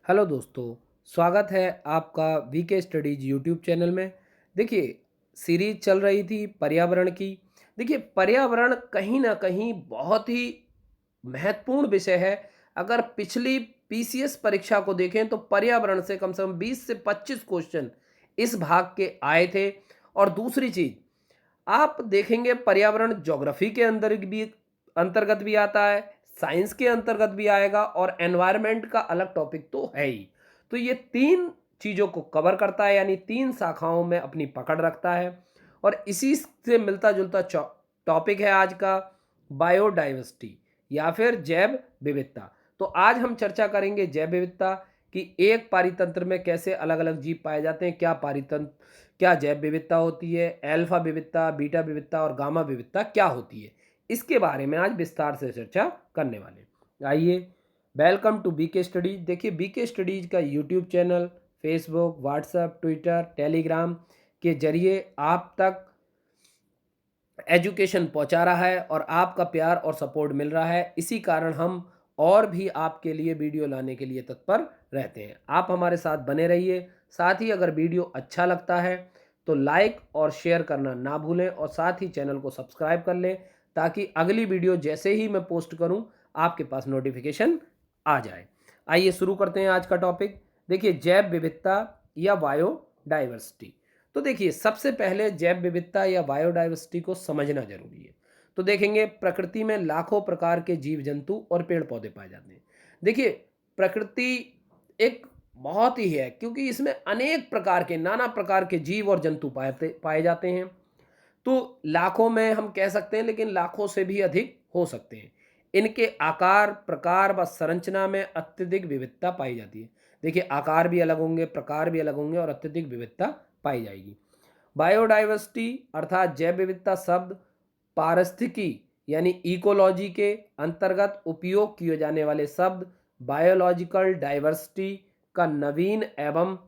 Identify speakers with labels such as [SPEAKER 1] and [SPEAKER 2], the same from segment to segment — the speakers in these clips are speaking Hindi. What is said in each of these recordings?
[SPEAKER 1] हेलो दोस्तों, स्वागत है आपका वीके स्टडीज यूट्यूब चैनल में। देखिए, सीरीज चल रही थी पर्यावरण की। देखिए, पर्यावरण कहीं न कहीं बहुत ही महत्वपूर्ण विषय है। अगर पिछली पीसीएस परीक्षा को देखें तो पर्यावरण से कम 20 से 25 क्वेश्चन इस भाग के आए थे। और दूसरी चीज़, आप देखेंगे पर्यावरण ज्योग्राफी के अंतर्गत भी आता है, साइंस के अंतर्गत भी आएगा और एनवायरनमेंट का अलग टॉपिक तो है ही। तो ये 3 चीज़ों को कवर करता है, यानी 3 शाखाओं में अपनी पकड़ रखता है। और इसी से मिलता-जुलता टॉपिक है आज का, बायोडायवर्सिटी या फिर जैव विविधता। तो आज हम चर्चा करेंगे जैव विविधता कि एक पारितंत्र में कैसे अलग-अलग जीव पाए जाते हैं, क्या जैव विविधता होती है, अल्फा विविधता, बीटा विविधता और गामा विविधता क्या होती है। इसके बारे में आज विस्तार से चर्चा करने वाले हैं। आइए, वेलकम टू बीके स्टडीज। देखिए, बीके स्टडीज का YouTube channel Facebook, WhatsApp, Twitter, Telegram के जरिए आप तक एजुकेशन पहुंचा रहा है और आपका प्यार और सपोर्ट मिल रहा है। इसी कारण हम और भी आपके लिए वीडियो लाने के लिए तत्पर रहते हैं। आप हमारे साथ बने रहिए। साथ ही अगर वीडियो अच्छा लगता है तो लाइक और शेयर करना ना भूलें और साथ ही चैनल को सब्सक्राइब कर लें, ताकि अगली वीडियो जैसे ही मैं पोस्ट करूं आपके पास नोटिफिकेशन आ जाए। आइए शुरू करते हैं आज का टॉपिक। देखिए, जैव विविधता या बायोडाइवर्सिटी। तो देखिए, सबसे पहले जैव विविधता या बायोडायवर्सिटी को समझना जरूरी है। तो देखेंगे, प्रकृति में लाखों प्रकार के जीव जंतु और पेड़ पौधे पाए जाते हैं। देखिए, प्रकृति एक बहुत ही है, क्योंकि इसमें अनेक प्रकार के नाना प्रकार के जीव और जंतु पाए जाते हैं। तो लाखों में हम कह सकते हैं, लेकिन लाखों से भी अधिक हो सकते हैं। इनके आकार, प्रकार व संरचना में अत्यधिक विविधता पाई जाती है। देखिए, आकार भी अलग होंगे, प्रकार भी अलग होंगे और अत्यधिक विविधता पाई जाएगी। बायोडाइवर्सिटी अर्थात जैव विविधता शब्द पारिस्थितिकी यानी इकोलॉजी के अंतर्गत उपयोग किए जाने वाले शब्द बायोलॉजिकल डाइवर्सिटी का नवीन एवं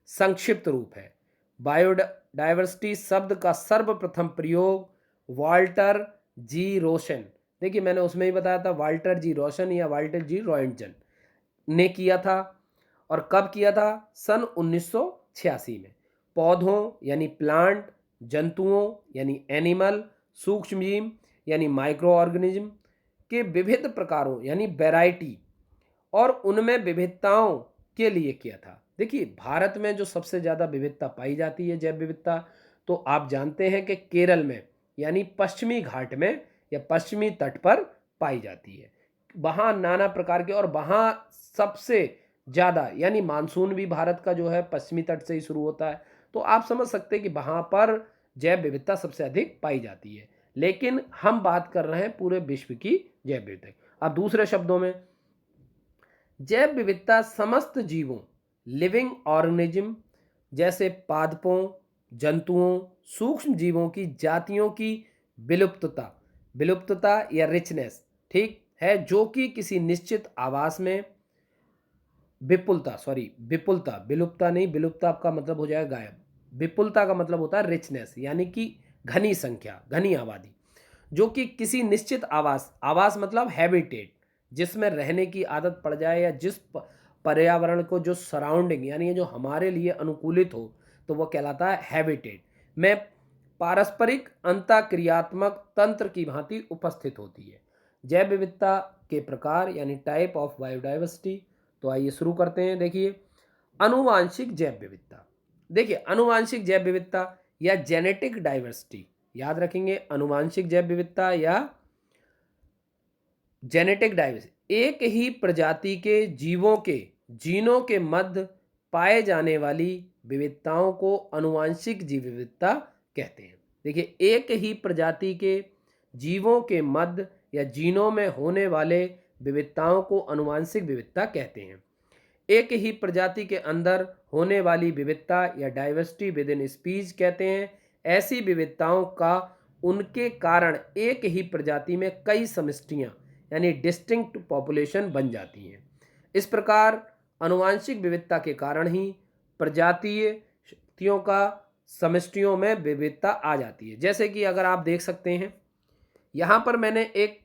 [SPEAKER 1] संक्षिप्त रूप है। बायोडाइवर्सिटी शब्द का सर्वप्रथम प्रयोग वाल्टर जी रोशन, देखिए मैंने उसमें ही बताया था, वाल्टर जी रोशन या वाल्टर जी रॉयंटन ने किया था। और कब किया था? सन 1986 में। पौधों यानी प्लांट, जंतुओं यानी एनिमल, सूक्ष्मजीव यानी माइक्रो ऑर्गेनिज्म के विविध प्रकारों यानी वैरायटी और उनमें विविधताओं के लिए किया था। देखिए, भारत में जो सबसे ज़्यादा विविधता पाई जाती है जैव विविधता, तो आप जानते हैं कि केरल में यानी पश्चिमी घाट में या पश्चिमी तट पर पाई जाती है। वहाँ नाना प्रकार के, और वहाँ सबसे ज़्यादा यानी मानसून भी भारत का जो है पश्चिमी तट से ही शुरू होता है। तो आप समझ सकते हैं कि वहाँ पर जैव विविधता सबसे अधिक पाई जाती है। लेकिन हम बात कर रहे हैं पूरे विश्व की जैव विविधता। अब दूसरे शब्दों में, जैव विविधता समस्त जीवों लिविंग ऑर्गेनिज्म जैसे पादपों, जंतुओं, सूक्ष्म जीवों की जातियों की विलुप्तता विलुप्तता या रिचनेस, ठीक है, जो कि किसी निश्चित आवास में विपुलता, विलुप्तता नहीं, विलुप्तता का मतलब हो जाएगा गायब। विपुलता का मतलब होता है रिचनेस, यानी कि घनी संख्या, घनी आबादी, जो कि किसी निश्चित आवास, आवास मतलब हैबिटेट, जिसमें रहने की आदत पड़ जाए या जिस पर्यावरण को जो सराउंडिंग यानी ये जो हमारे लिए अनुकूलित हो, तो वो कहलाता है हैबिटेट में पारस्परिक अंतःक्रियात्मक तंत्र की भांति उपस्थित होती है। जैव विविधता के प्रकार यानी टाइप ऑफ बायोडाइवर्सिटी। तो आइए शुरू करते हैं। देखिए, अनुवांशिक जैव विविधता। देखिए, अनुवांशिक जैव विविधता या जेनेटिक डाइवर्सिटी, याद रखेंगे, अनुवांशिक जैव विविधता या जेनेटिक डाइवर्सिटी एक ही प्रजाति के जीवों के जीनों के मध्य पाए जाने वाली विविधताओं को अनुवांशिक जीव विविधता कहते हैं। देखिए, एक ही प्रजाति के जीवों के मध्य या जीनों में होने वाले विविधताओं को अनुवांशिक विविधता कहते हैं। एक ही प्रजाति के अंदर होने वाली विविधता या डाइवर्सिटी विद इन स्पीच कहते हैं। ऐसी विविधताओं का उनके कारण एक ही प्रजाति में कई समष्टियां यानी डिस्टिंक्ट पॉपुलेशन बन जाती हैं। इस प्रकार आनुवांशिक विविधता के कारण ही प्रजातीय शक्तियों का समष्टियों में विविधता आ जाती है। जैसे कि अगर आप देख सकते हैं, यहाँ पर मैंने एक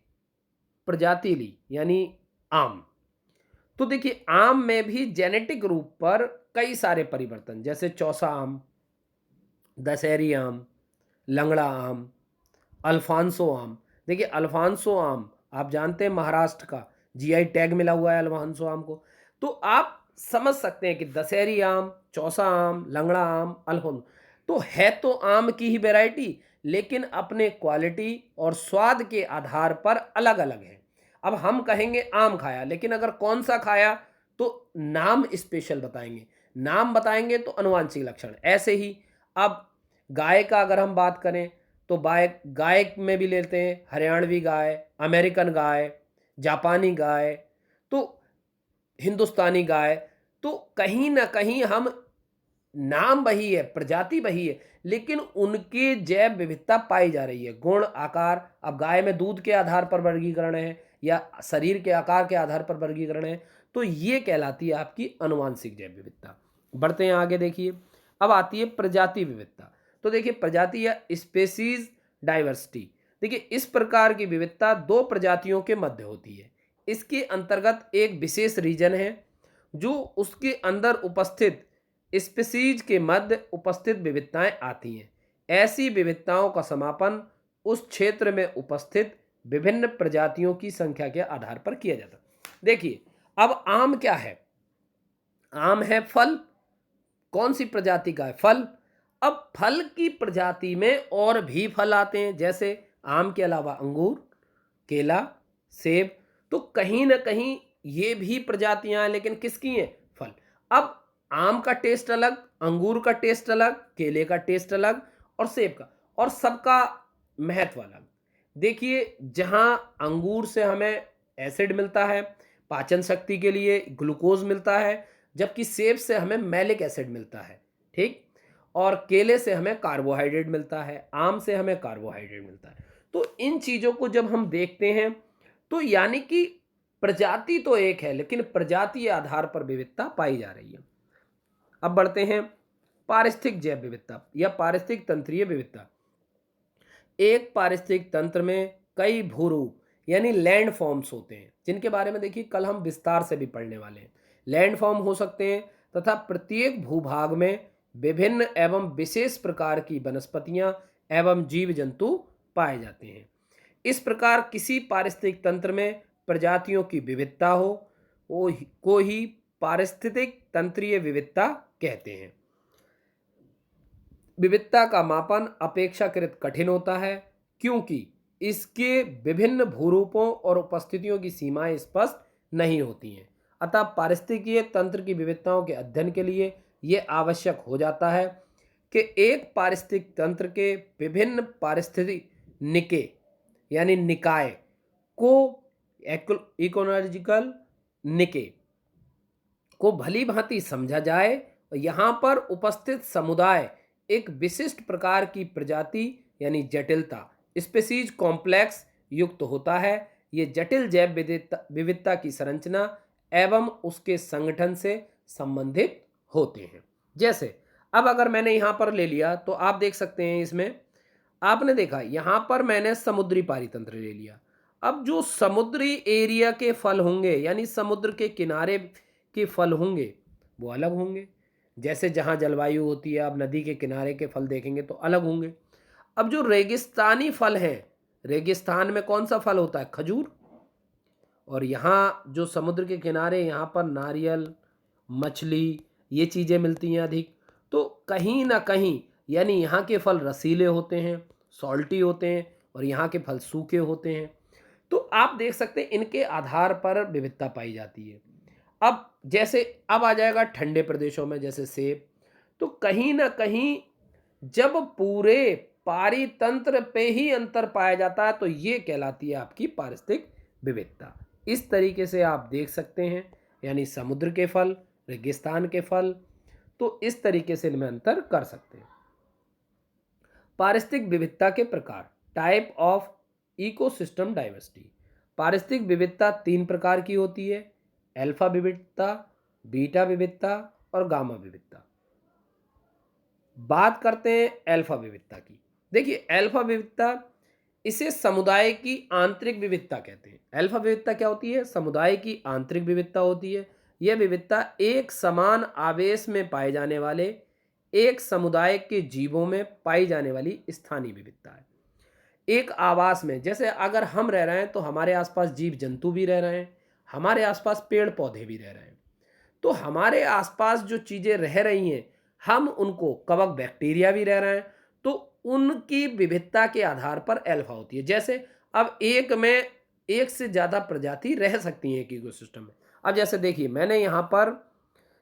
[SPEAKER 1] प्रजाति ली यानी आम, तो देखिए आम में भी जेनेटिक रूप पर कई सारे परिवर्तन, जैसे चौसा आम, दशहरी आम, लंगड़ा आम, अल्फांसो आम। देखिए अल्फांसो आम आप जानते हैं महाराष्ट्र का जीआई टैग मिला हुआ है अल्फांसो आम को। तो आप समझ सकते हैं कि दशहरी आम, चौसा आम, लंगड़ा आम, अल्फांसो तो है तो आम की ही वैरायटी, लेकिन अपने क्वालिटी और स्वाद के आधार पर अलग अलग है। अब हम कहेंगे आम खाया, लेकिन अगर कौन सा खाया तो नाम स्पेशल बताएंगे, नाम बताएंगे तो अनुवांशिक लक्षण। ऐसे ही अब गाय का अगर हम बात करें तो गाय गाय में भी लेते हैं हरियाणवी गाय, अमेरिकन गाय, जापानी गाय, तो हिंदुस्तानी गाय। तो कहीं ना कहीं हम नाम वही है, प्रजाति वही है, लेकिन उनके जैव विविधता पाई जा रही है। गुण, आकार, अब गाय में दूध के आधार पर वर्गीकरण है या शरीर के आकार के आधार पर वर्गीकरण है, तो ये कहलाती है आपकी अनुवांशिक जैव विविधता। बढ़ते हैं आगे, देखिए अब आती है प्रजाति विविधता। तो देखिए प्रजाति या स्पेसीज डाइवर्सिटी। देखिए इस प्रकार की विविधता दो प्रजातियों के मध्य होती है। इसके अंतर्गत एक विशेष रीजन है जो उसके अंदर उपस्थित स्पीसीज के मध्य उपस्थित विविधताएं आती हैं। ऐसी विविधताओं का समापन उस क्षेत्र में उपस्थित विभिन्न प्रजातियों की संख्या के आधार पर किया जाता है। देखिए अब आम क्या है, आम है फल। कौन सी प्रजाति का है, फल। अब फल की प्रजाति में और भी फल आते हैं, जैसे आम के अलावा अंगूर, केला, सेब। तो कहीं ना कहीं ये भी प्रजातियां हैं, लेकिन किसकी हैं, फल। अब आम का टेस्ट अलग, अंगूर का टेस्ट अलग, केले का टेस्ट अलग और सेब का, और सबका महत्व अलग। देखिए जहां अंगूर से हमें एसिड मिलता है पाचन शक्ति के लिए, ग्लूकोज मिलता है, जबकि सेब से हमें मैलिक एसिड मिलता है, ठीक। और केले से हमें कार्बोहाइड्रेट मिलता है, आम से हमें कार्बोहाइड्रेट मिलता है। तो इन चीज़ों को जब हम देखते हैं तो यानी कि प्रजाति तो एक है, लेकिन प्रजाति आधार पर विविधता पाई जा रही है। अब बढ़ते हैं पारिस्थितिक जैव विविधता या पारिस्थितिक तंत्रीय विविधता। एक पारिस्थितिक तंत्र में कई भूरूप यानी लैंड फॉर्म्स होते हैं, जिनके बारे में देखिए कल हम विस्तार से भी पढ़ने वाले हैं। लैंड फॉर्म हो सकते हैं तथा प्रत्येक भूभाग में विभिन्न एवं विशेष प्रकार की वनस्पतियां एवं जीव जंतु पाए जाते हैं। इस प्रकार किसी पारिस्थितिक तंत्र में प्रजातियों की विविधता हो को ही पारिस्थितिक तंत्रीय विविधता कहते हैं। विविधता का मापन अपेक्षाकृत कठिन होता है, क्योंकि इसके विभिन्न भूरूपों और उपस्थितियों की सीमाएं स्पष्ट नहीं होती हैं। अतः पारिस्थितिकीय तंत्र की विविधताओं के अध्ययन के लिए यह आवश्यक हो जाता है कि एक पारिस्थितिक तंत्र के विभिन्न पारिस्थितिक निके यानी निकाय को इकोलॉजिकल निके को भली भांति समझा जाए और यहाँ पर उपस्थित समुदाय एक विशिष्ट प्रकार की प्रजाति यानी जटिलता स्पीसीज कॉम्प्लेक्स युक्त होता है। ये जटिल जैव विविधता की संरचना एवं उसके संगठन से संबंधित होते हैं। जैसे अब अगर मैंने यहाँ पर ले लिया तो आप देख सकते हैं, इसमें आपने देखा यहाँ पर मैंने समुद्री पारितंत्र ले लिया। अब जो समुद्री एरिया के फल होंगे यानी समुद्र के किनारे के फल होंगे वो अलग होंगे। जैसे जहाँ जलवायु होती है, आप नदी के किनारे के फल देखेंगे तो अलग होंगे। अब जो रेगिस्तानी फल हैं, रेगिस्तान में कौन सा फल होता है, खजूर। और यहाँ जो समुद्र के किनारे यहाँ पर नारियल, मछली, ये चीज़ें मिलती हैं अधिक। तो कहीं ना कहीं यानी यहाँ के फल रसीले होते हैं, सॉल्टी होते हैं, और यहाँ के फल सूखे होते हैं। तो आप देख सकते हैं इनके आधार पर विविधता पाई जाती है। अब जैसे अब आ जाएगा ठंडे प्रदेशों में, जैसे सेब। तो कहीं ना कहीं जब पूरे पारितंत्र पे ही अंतर पाया जाता है तो ये कहलाती है आपकी पारिस्थितिक विविधता। इस तरीके से आप देख सकते हैं, यानी समुद्र के फल, रेगिस्तान के फल, तो इस तरीके से इनमें अंतर कर सकते हैं। पारिस्थितिक विविधता के प्रकार, टाइप ऑफ इकोसिस्टम डाइवर्सिटी। पारिस्थितिक विविधता तीन प्रकार की होती है, अल्फा विविधता, बीटा विविधता और गामा विविधता। बात करते हैं अल्फा विविधता की। देखिए अल्फा विविधता इसे समुदाय की आंतरिक विविधता कहते हैं। अल्फा विविधता क्या होती है? समुदाय की आंतरिक विविधता होती है। यह विविधता एक समान आवेश में पाए जाने वाले एक समुदाय के जीवों में पाई जाने वाली स्थानीय विविधता है। एक आवास में, जैसे अगर हम रह रहे हैं तो हमारे आसपास जीव जंतु भी रह रहे हैं, हमारे आसपास पेड़ पौधे भी रह रहे हैं। तो हमारे आसपास जो चीज़ें रह रही हैं, हम उनको, कवक बैक्टीरिया भी रह रहे हैं, तो उनकी विविधता के आधार पर अल्फा होती है। जैसे अब एक में एक से ज़्यादा प्रजाति रह सकती हैं एक इकोसिस्टम में। अब जैसे देखिए, मैंने यहाँ पर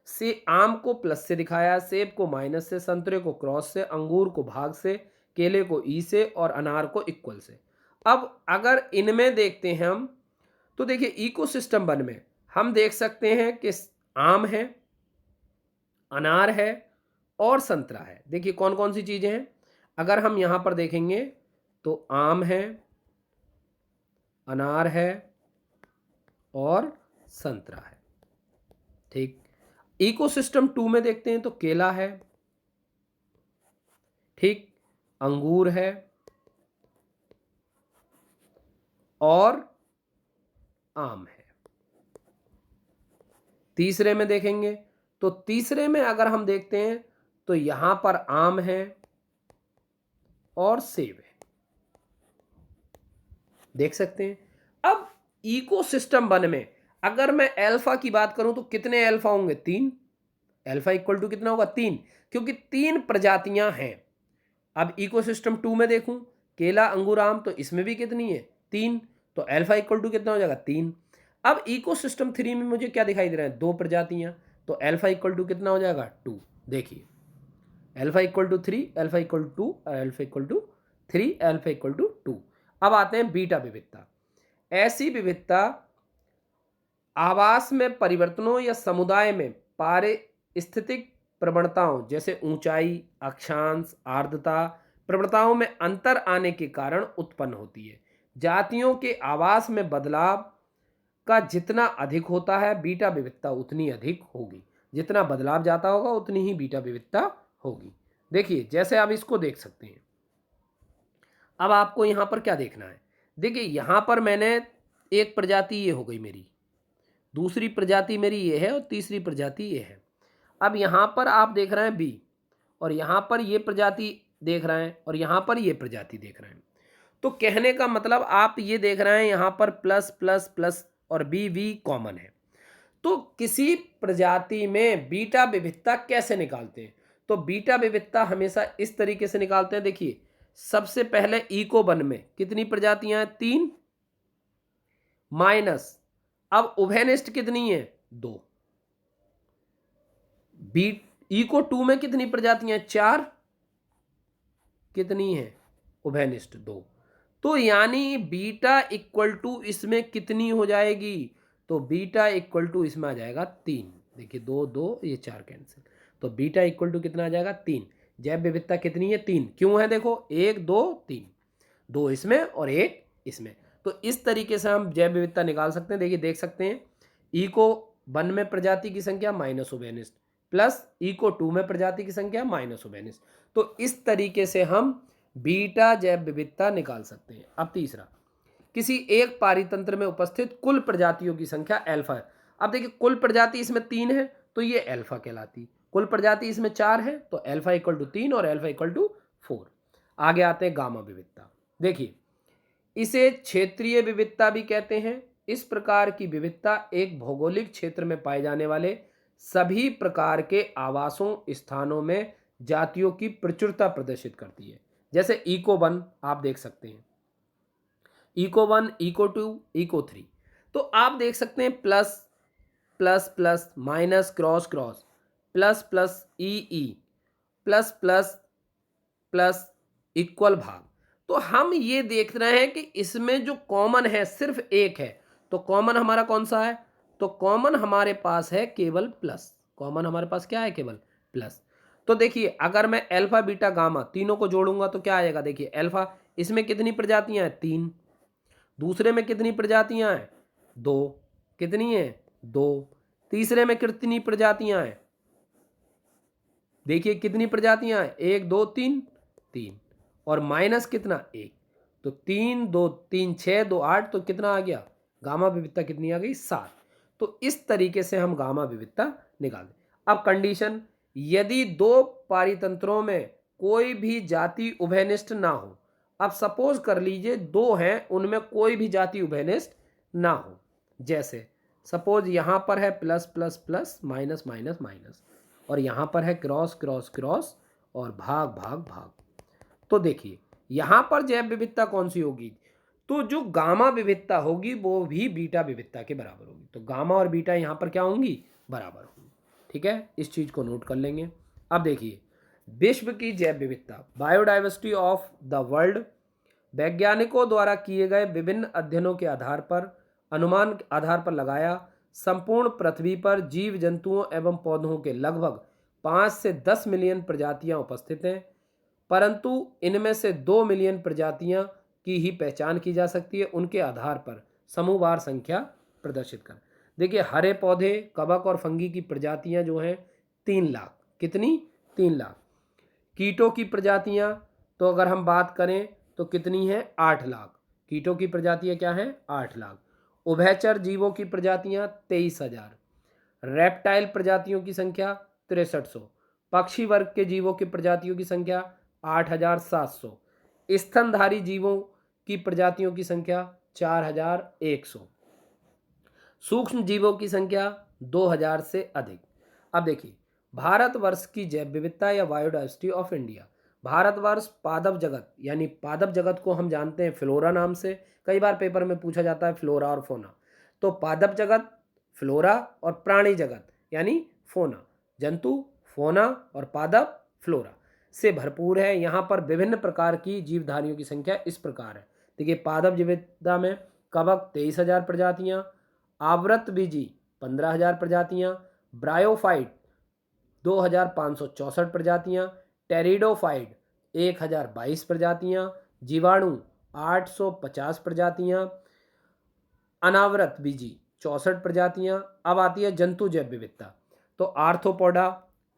[SPEAKER 1] से आम को प्लस से दिखाया, सेब को माइनस से, संतरे को क्रॉस से, अंगूर को भाग से, केले को ई से और अनार को इक्वल से। अब अगर इनमें देखते हैं हम, तो देखिए इकोसिस्टम वन में हम देख सकते हैं कि आम है, अनार है और संतरा है। देखिए कौन कौन सी चीज़ें हैं। अगर हम यहाँ पर देखेंगे तो आम है, अनार है और संतरा है। ठीक। इकोसिस्टम 2 में देखते हैं तो केला है, ठीक, अंगूर है और आम है। तीसरे में देखेंगे तो तीसरे में अगर हम देखते हैं तो यहां पर आम है और सेब है। देख सकते हैं। अब इकोसिस्टम वन में अगर मैं अल्फा की बात करूं तो कितने अल्फा होंगे? 3। अल्फा इक्वल टू कितना होगा? 3, क्योंकि 3 प्रजातियां हैं। अब इकोसिस्टम 2 में देखूं, केला अंगूर आम, तो इसमें भी कितनी है? 3। तो अल्फा इक्वल टू कितना हो जाएगा? 3। अब इकोसिस्टम 3 में मुझे क्या दिखाई दे रहा है? 2 प्रजातियां, तो अल्फा इक्वल टू कितना हो जाएगा? 2। देखिए alpha equal to 3, alpha equal to 2, alpha equal to 3, alpha equal to 2। अब आते हैं बीटा विविधता। ऐसी विविधता आवास में परिवर्तनों या समुदाय में पारिस्थितिक प्रवणताओं जैसे ऊंचाई, अक्षांश, आर्द्रता प्रवणताओं में अंतर आने के कारण उत्पन्न होती है। जातियों के आवास में बदलाव का जितना अधिक होता है, बीटा विविधता उतनी अधिक होगी। जितना बदलाव जाता होगा उतनी ही बीटा विविधता होगी। देखिए जैसे आप इसको देख सकते हैं। अब आपको यहाँ पर क्या देखना है? देखिए यहाँ पर मैंने एक प्रजाति ये हो गई मेरी, दूसरी प्रजाति मेरी ये है और तीसरी प्रजाति ये है। अब यहाँ पर आप देख रहे हैं बी, और यहाँ पर ये प्रजाति देख रहे हैं और यहाँ पर ये प्रजाति देख रहे हैं। तो कहने का मतलब आप ये देख रहे हैं यहाँ पर प्लस प्लस प्लस और बी वी कॉमन है। तो किसी प्रजाति में बीटा विविधता कैसे निकालते हैं? तो बीटा विविधता हमेशा इस तरीके से निकालते हैं। देखिए सबसे पहले इको वन में कितनी प्रजातियां हैं? 3 माइनस, अब उभयनिष्ठ कितनी है? 2। बी इको 2 में कितनी प्रजातियां? 4। कितनी है? उभयनिष्ठ 2। तो यानी बीटा इक्वल टू इसमें कितनी हो जाएगी? तो बीटा इक्वल टू इसमें आ जाएगा 3। देखिए 2 2 ये 4 कैंसिल, तो बीटा इक्वल टू कितना आ जाएगा? 3। जैव विविधता कितनी है? 3। क्यों है? देखो 1 2 3, 2 इसमें और 1 इसमें। तो इस तरीके से हम जैव विविधता निकाल सकते हैं। देखिए देख सकते हैं, इको 1 में प्रजाति की संख्या माइनस उभयनिष्ठ, प्लस इको 2 में प्रजाति की संख्या माइनस उभयनिष्ठ। तो इस तरीके से हम बीटा जैव विविधता निकाल सकते हैं। अब तीसरा, किसी एक पारितंत्र में उपस्थित कुल प्रजातियों की संख्या अल्फा है। अब देखिए कुल प्रजाति इसमें 3 है तो ये अल्फा कहलाती, कुल प्रजाति इसमें 4 है तो अल्फा इक्वल टू 3 और अल्फा इक्वल टू 4। आगे आते हैं गामा विविधता। देखिए इसे क्षेत्रीय विविधता भी कहते हैं। इस प्रकार की विविधता एक भौगोलिक क्षेत्र में पाए जाने वाले सभी प्रकार के आवासों स्थानों में जातियों की प्रचुरता प्रदर्शित करती है। जैसे इको 1 आप देख सकते हैं, इको 1, इको 2, इको 3। तो आप देख सकते हैं plus plus plus, minus, cross cross, plus plus, E E, plus plus plus, equal भाग। तो हम ये देख रहे हैं कि इसमें जो कॉमन है सिर्फ एक है। तो कॉमन हमारा कौन सा है? तो कॉमन हमारे पास है केवल प्लस। कॉमन हमारे पास क्या है? केवल प्लस। तो देखिए अगर मैं अल्फा बीटा गामा तीनों को जोड़ूंगा तो क्या आएगा? देखिए अल्फा, इसमें कितनी प्रजातियां हैं? 3। दूसरे में कितनी प्रजातियां हैं? 2। कितनी है? 2। तीसरे में कितनी प्रजातियां हैं? देखिए कितनी प्रजातियां हैं? 1 2 3, 3। और माइनस कितना? 1। तो 3 2 3 6 2 8, तो कितना आ गया, गामा विविधता कितनी आ गई, 7। तो इस तरीके से हम गामा विविधता निकाल दें। अब कंडीशन, यदि दो पारितंत्रों में कोई भी जाति उभयनिष्ठ ना हो। अब सपोज कर लीजिए दो हैं, उनमें कोई भी जाति उभयनिष्ठ ना हो। जैसे सपोज यहां पर है plus plus plus minus minus minus, और यहां पर है क्रॉस क्रॉस क्रॉस और भाग भाग भाग। तो देखिए यहां पर जैव विविधता कौन सी होगी, तो जो गामा विविधता होगी वो भी बीटा विविधता के बराबर होगी। तो गामा और बीटा यहां पर क्या होंगी, बराबर होंगी। ठीक है, इस चीज को नोट कर लेंगे। अब देखिए विश्व की जैव विविधता, बायोडाइवर्सिटी ऑफ द वर्ल्ड, वैज्ञानिकों द्वारा किए गए विभिन्न अध्ययनों के आधार पर, अनुमान के आधार पर लगाया, संपूर्ण पृथ्वी पर जीव जंतुओं एवं पौधों के लगभग 5 से 10 मिलियन प्रजातियां उपस्थित हैं, परंतु इनमें से 2 मिलियन प्रजातियां की ही पहचान की जा सकती है। उनके आधार पर समूहवार संख्या प्रदर्शित कर। देखिए हरे पौधे, कवक और फंगी की प्रजातियां जो हैं 3 लाख, कितनी, 3 लाख। कीटों की प्रजातियां तो अगर हम बात करें तो कितनी है, 8 लाख। कीटों की प्रजातियां क्या हैं, 8 लाख। उभयचर जीवों की प्रजातियां 23,000। रेप्टाइल प्रजातियों की संख्या 6300। पक्षी वर्ग के जीवों की प्रजातियों की संख्या 8,700। स्तनधारी जीवों की प्रजातियों की संख्या 4,100। सूक्ष्म जीवों की संख्या 2,000 से अधिक। अब देखिए भारतवर्ष की जैव विविधता या बायोडाइवर्सिटी ऑफ इंडिया। भारतवर्ष पादप जगत, यानी पादप जगत को हम जानते हैं फ्लोरा नाम से, कई बार पेपर में पूछा जाता है फ्लोरा और फोना। तो पादप जगत फ्लोरा और प्राणी जगत यानी फोना, जंतु फोना और पादप फ्लोरा से भरपूर है। यहाँ पर विभिन्न प्रकार की जीवधारियों की संख्या इस प्रकार है। देखिए पादप विविधता में कवक 23,000 प्रजातियाँ, आवृतबीजी 15,000 प्रजातियाँ, ब्रायोफाइट 2,564 प्रजातियाँ, टेरिडोफाइट 1,022 प्रजातियाँ, जीवाणु 850 प्रजातियाँ, अनावृत बीजी 64 प्रजातियाँ। अब आती है जंतु जैव विविधता। तो आर्थ्रोपोडा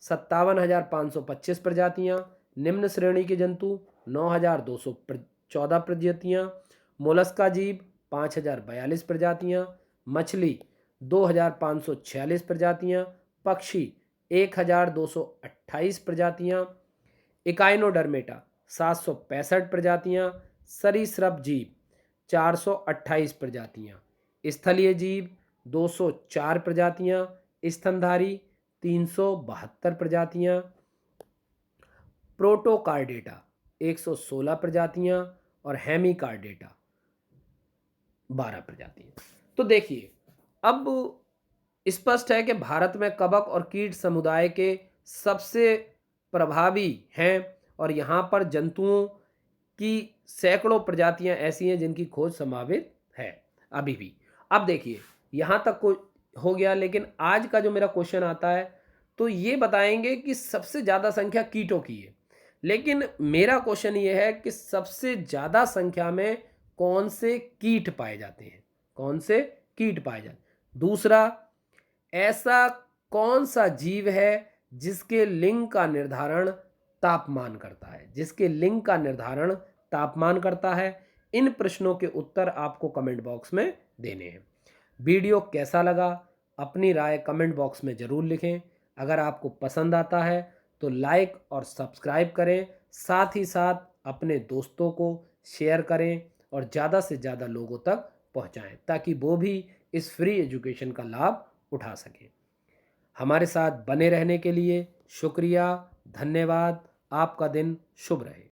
[SPEAKER 1] 57,525 प्रजातियाँ, निम्न श्रेणी के जंतु 9,214 प्रजातियाँ, मोलस्का जीव 5,042 प्रजातियाँ, मछली 2,546 प्रजातियाँ, पक्षी 1,228 प्रजातियाँ, इकाइनोडर्मेटा 765 प्रजातियाँ, सरीसृप जीव 428 प्रजातियाँ, स्थलीय जीव 204 प्रजातियाँ, स्तनधारी 372 प्रजातियाँ, प्रोटोकार्डेटा 116 प्रजातियाँ और हेमिकार्डेटा 12 प्रजातियाँ। तो देखिए अब स्पष्ट है कि भारत में कवक और कीट समुदाय के सबसे प्रभावी हैं, और यहाँ पर जंतुओं की सैकड़ों प्रजातियां ऐसी हैं जिनकी खोज संभावित है अभी भी। अब देखिए यहाँ तक को हो गया, लेकिन आज का जो मेरा क्वेश्चन आता है तो ये बताएंगे कि सबसे ज़्यादा संख्या कीटों की है, लेकिन मेरा क्वेश्चन ये है कि सबसे ज़्यादा संख्या में कौन से कीट पाए जाते हैं, कौन से कीट पाए जाते हैं। दूसरा, ऐसा कौन सा जीव है जिसके लिंग का निर्धारण तापमान करता है, जिसके लिंग का निर्धारण तापमान करता है। इन प्रश्नों के उत्तर आपको कमेंट बॉक्स में देने हैं। वीडियो कैसा लगा अपनी राय कमेंट बॉक्स में ज़रूर लिखें। अगर आपको पसंद आता है तो लाइक और सब्सक्राइब करें, साथ ही साथ अपने दोस्तों को शेयर करें और ज़्यादा से ज़्यादा लोगों तक पहुंचाएं, ताकि वो भी इस फ्री एजुकेशन का लाभ उठा सकें। हमारे साथ बने रहने के लिए शुक्रिया, धन्यवाद। आपका दिन शुभ रहे।